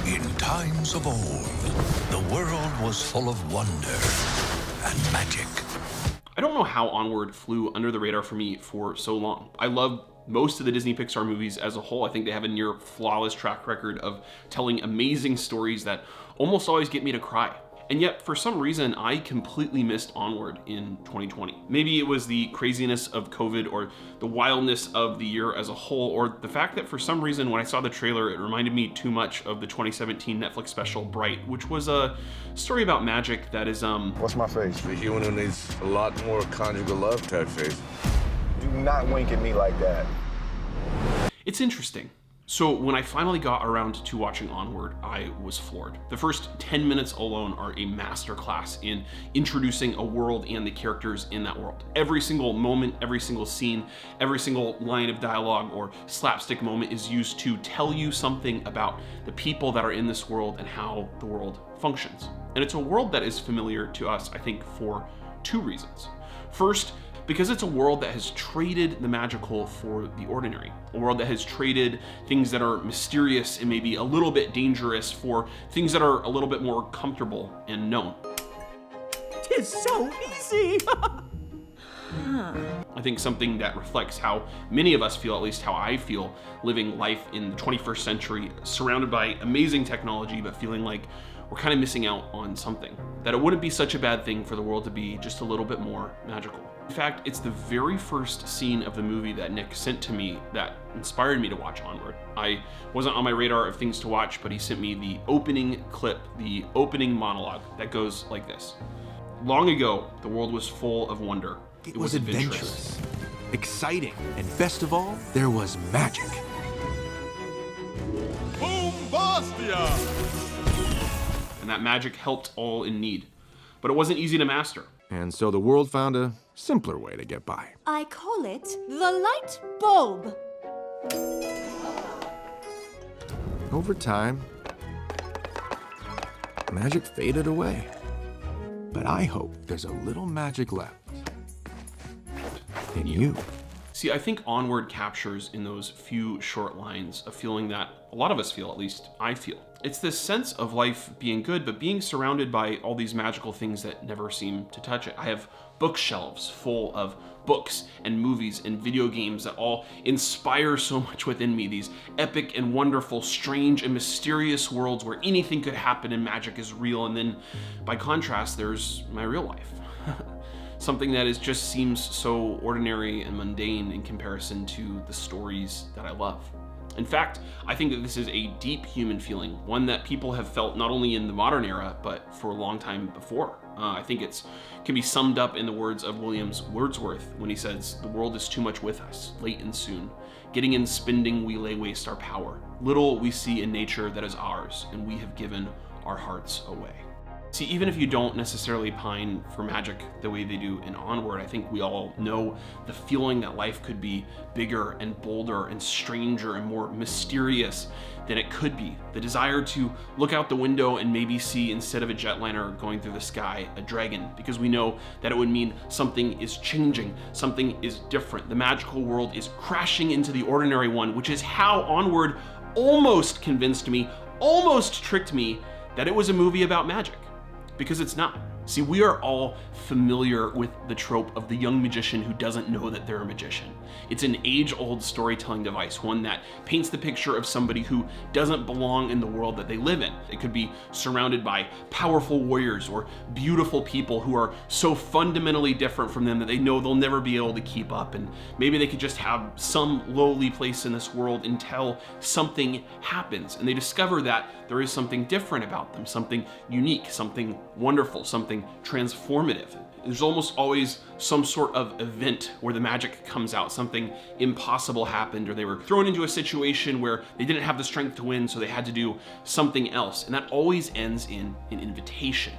In times of old, the world was full of wonder and magic. I don't know how Onward flew under the radar for me for so long. I love most of the Disney Pixar movies as a whole. I think they have a near flawless track record of telling amazing stories that almost always get me to cry. And yet, for some reason, I completely missed Onward in 2020. Maybe it was the craziness of COVID, or the wildness of the year as a whole, or the fact that for some reason when I saw the trailer, it reminded me too much of the 2017 Netflix special Bright, which was a story about magic that is What's my face? The human who needs a lot more conjugal love type face. Do not wink at me like that. It's interesting. So when I finally got around to watching Onward, I was floored. The first 10 minutes alone are a masterclass in introducing a world and the characters in that world. Every single moment, every single scene, every single line of dialogue or slapstick moment is used to tell you something about the people that are in this world and how the world functions. And it's a world that is familiar to us, I think, for two reasons. First, because it's a world that has traded the magical for the ordinary. A world that has traded things that are mysterious and maybe a little bit dangerous for things that are a little bit more comfortable and known. It's so easy! I think something that reflects how many of us feel, at least how I feel, living life in the 21st century, surrounded by amazing technology, but feeling like we're kind of missing out on something. That it wouldn't be such a bad thing for the world to be just a little bit more magical. In fact, it's the very first scene of the movie that Nick sent to me that inspired me to watch Onward. I wasn't on my radar of things to watch, but he sent me the opening clip, the opening monologue that goes like this. Long ago, the world was full of wonder. It was adventurous, exciting, and best of all, there was magic. And that magic helped all in need. But it wasn't easy to master. And so the world found a simpler way to get by. I call it the light bulb. Over time, magic faded away. But I hope there's a little magic left in you. See, I think Onward captures in those few short lines a feeling that a lot of us feel, at least I feel. It's this sense of life being good, but being surrounded by all these magical things that never seem to touch it. I have bookshelves full of books and movies and video games that all inspire so much within me. These epic and wonderful, strange and mysterious worlds where anything could happen and magic is real. And then by contrast, there's my real life. Something that just seems so ordinary and mundane in comparison to the stories that I love. In fact, I think that this is a deep human feeling, one that people have felt not only in the modern era, but for a long time before. I think it can be summed up in the words of Williams Wordsworth when he says, "The world is too much with us, late and soon. Getting and spending, we lay waste our power. Little we see in nature that is ours, and we have given our hearts away." See, even if you don't necessarily pine for magic the way they do in Onward, I think we all know the feeling that life could be bigger and bolder and stranger and more mysterious than it could be. The desire to look out the window and maybe see, instead of a jetliner going through the sky, a dragon, because we know that it would mean something is changing, something is different. The magical world is crashing into the ordinary one, which is how Onward almost convinced me, almost tricked me that it was a movie about magic. Because it's not. See, we are all familiar with the trope of the young magician who doesn't know that they're a magician. It's an age-old storytelling device, one that paints the picture of somebody who doesn't belong in the world that they live in. It could be surrounded by powerful warriors or beautiful people who are so fundamentally different from them that they know they'll never be able to keep up, and maybe they could just have some lowly place in this world until something happens, and they discover that there is something different about them, something unique, something wonderful, something transformative. There's almost always some sort of event where the magic comes out, something impossible happened, or they were thrown into a situation where they didn't have the strength to win, so they had to do something else. And that always ends in an invitation.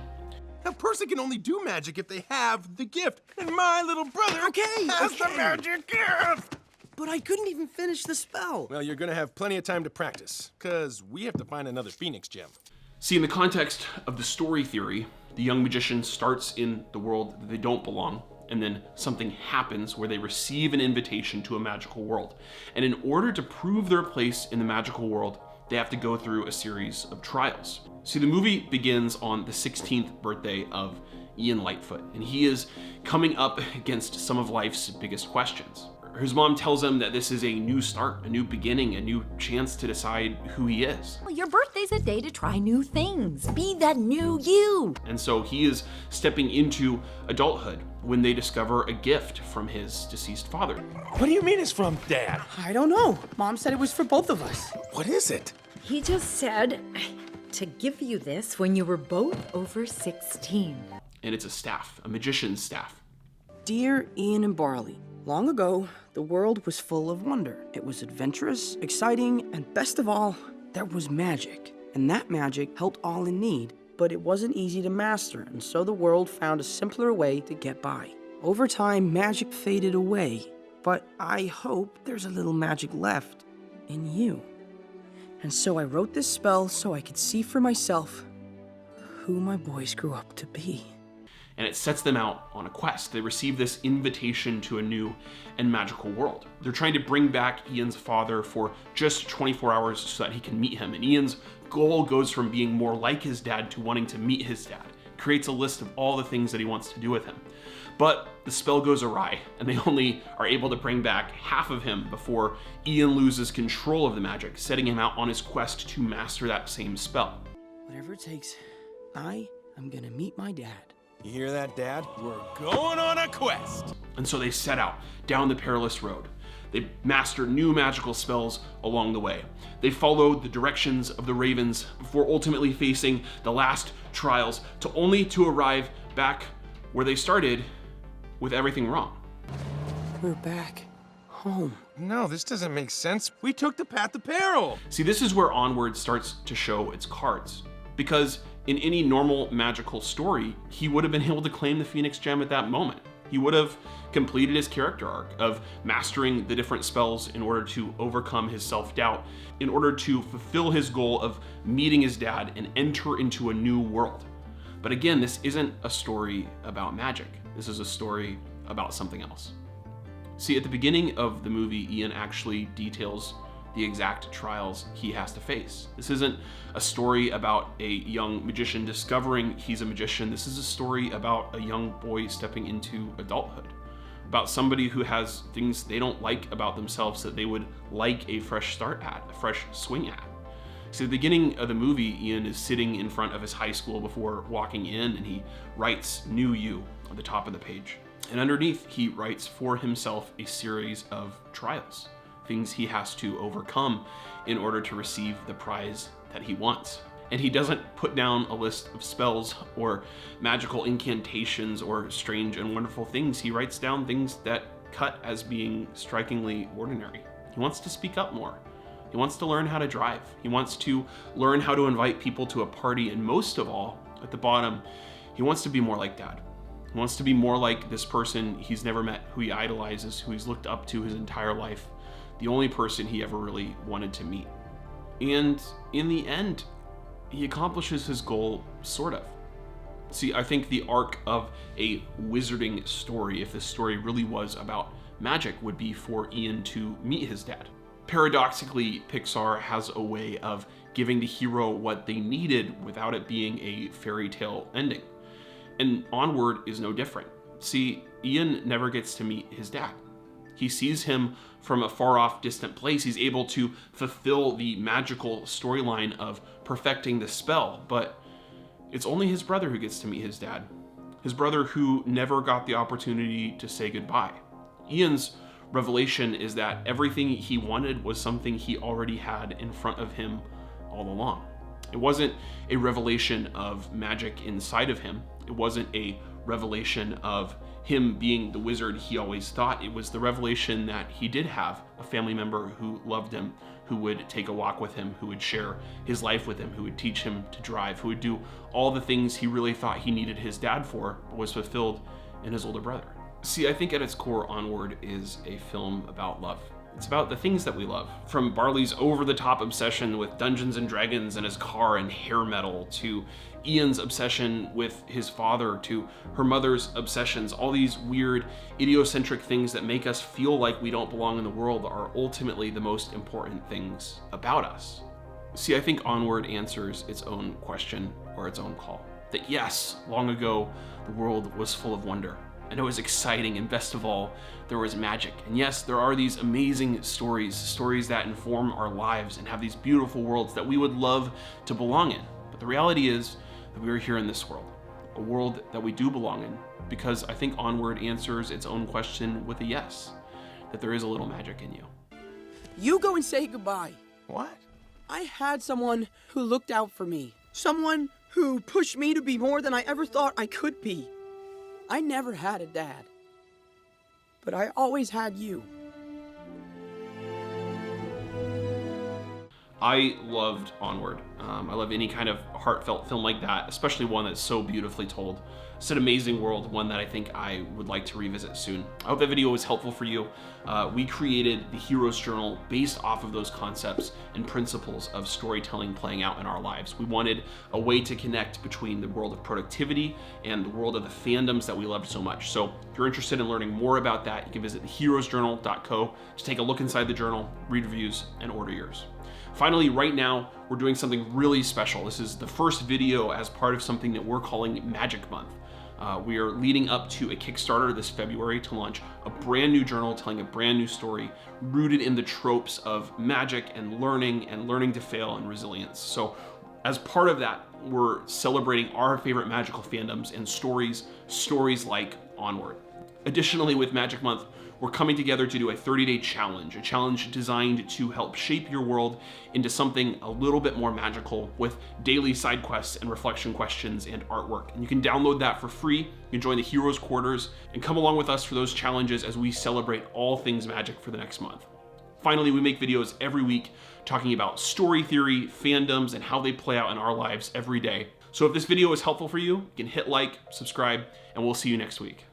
A person can only do magic if they have the gift. And my little brother has the magic gift. But I couldn't even finish the spell. Well, you're gonna have plenty of time to practice, because we have to find another Phoenix gem. See, in the context of the story theory, the young magician starts in the world that they don't belong, and then something happens where they receive an invitation to a magical world. And in order to prove their place in the magical world, they have to go through a series of trials. See, the movie begins on the 16th birthday of Ian Lightfoot, and he is coming up against some of life's biggest questions. His mom tells him that this is a new start, a new beginning, a new chance to decide who he is. Well, your birthday's a day to try new things. Be that new you. And so he is stepping into adulthood when they discover a gift from his deceased father. What do you mean it's from Dad? I don't know. Mom said it was for both of us. What is it? He just said to give you this when you were both over 16. And it's a staff, a magician's staff. Dear Ian and Barley, long ago, the world was full of wonder. It was adventurous, exciting, and best of all, there was magic. And that magic helped all in need, but it wasn't easy to master, and so the world found a simpler way to get by. Over time, magic faded away, but I hope there's a little magic left in you. And so I wrote this spell so I could see for myself who my boys grew up to be. And it sets them out on a quest. They receive this invitation to a new and magical world. They're trying to bring back Ian's father for just 24 hours so that he can meet him. And Ian's goal goes from being more like his dad to wanting to meet his dad. Creates a list of all the things that he wants to do with him. But the spell goes awry, and they only are able to bring back half of him before Ian loses control of the magic, setting him out on his quest to master that same spell. Whatever it takes, I am gonna meet my dad. You hear that, Dad? We're going on a quest. And so they set out down the perilous road. They master new magical spells along the way. They followed the directions of the ravens before ultimately facing the last trials to arrive back where they started with everything wrong. We're back home. No, this doesn't make sense. We took the path of peril. See, this is where Onward starts to show its cards. Because in any normal magical story, he would have been able to claim the Phoenix Gem at that moment. He would have completed his character arc of mastering the different spells in order to overcome his self-doubt, in order to fulfill his goal of meeting his dad and enter into a new world. But again, this isn't a story about magic. This is a story about something else. See, at the beginning of the movie, Ian actually details the exact trials he has to face. This isn't a story about a young magician discovering he's a magician. This is a story about a young boy stepping into adulthood, about somebody who has things they don't like about themselves that they would like a fresh start at, a fresh swing at. So at the beginning of the movie, Ian is sitting in front of his high school before walking in, and he writes "New You" on the top of the page. And underneath, he writes for himself a series of trials, things he has to overcome in order to receive the prize that he wants. And he doesn't put down a list of spells or magical incantations or strange and wonderful things. He writes down things that cut as being strikingly ordinary. He wants to speak up more. He wants to learn how to drive. He wants to learn how to invite people to a party. And most of all, at the bottom, he wants to be more like Dad. He wants to be more like this person he's never met, who he idolizes, who he's looked up to his entire life, the only person he ever really wanted to meet. And in the end, he accomplishes his goal, sort of. See, I think the arc of a wizarding story, if this story really was about magic, would be for Ian to meet his dad. Paradoxically, Pixar has a way of giving the hero what they needed without it being a fairy tale ending. And Onward is no different. See, Ian never gets to meet his dad. He sees him from a far off distant place. He's able to fulfill the magical storyline of perfecting the spell, but it's only his brother who gets to meet his dad. His brother who never got the opportunity to say goodbye. Ian's revelation is that everything he wanted was something he already had in front of him all along. It wasn't a revelation of magic inside of him. It wasn't a revelation of him being the wizard he always thought. It was the revelation that he did have a family member who loved him, who would take a walk with him, who would share his life with him, who would teach him to drive, who would do all the things he really thought he needed his dad for, but was fulfilled in his older brother. See, I think at its core, Onward is a film about love. It's about the things that we love. From Barley's over-the-top obsession with Dungeons and Dragons and his car and hair metal, to Ian's obsession with his father, to her mother's obsessions. All these weird, idiocentric things that make us feel like we don't belong in the world are ultimately the most important things about us. See, I think Onward answers its own question or its own call. That yes, long ago, the world was full of wonder, and it was exciting, and best of all, there was magic. And yes, there are these amazing stories that inform our lives and have these beautiful worlds that we would love to belong in. But the reality is that we are here in this world, a world that we do belong in, because I think Onward answers its own question with a yes, that there is a little magic in you. You go and say goodbye. What? I had someone who looked out for me. Someone who pushed me to be more than I ever thought I could be. I never had a dad, but I always had you. I loved Onward. I love any kind of heartfelt film like that, especially one that's so beautifully told. It's an amazing world, one that I think I would like to revisit soon. I hope that video was helpful for you. We created the Hero's Journal based off of those concepts and principles of storytelling playing out in our lives. We wanted a way to connect between the world of productivity and the world of the fandoms that we loved so much. So if you're interested in learning more about that, you can visit theherosjournal.co to take a look inside the journal, read reviews, and order yours. Finally, right now, we're doing something really special. This is the first video as part of something that we're calling Magic Month. We are leading up to a Kickstarter this February to launch a brand new journal telling a brand new story rooted in the tropes of magic and learning to fail and resilience. So as part of that, we're celebrating our favorite magical fandoms and stories like Onward. Additionally, with Magic Month, we're coming together to do a 30-day challenge, a challenge designed to help shape your world into something a little bit more magical with daily side quests and reflection questions and artwork. And you can download that for free. You can join the Heroes Quarters and come along with us for those challenges as we celebrate all things magic for the next month. Finally, we make videos every week talking about story theory, fandoms, and how they play out in our lives every day. So if this video is helpful for you, you can hit like, subscribe, and we'll see you next week.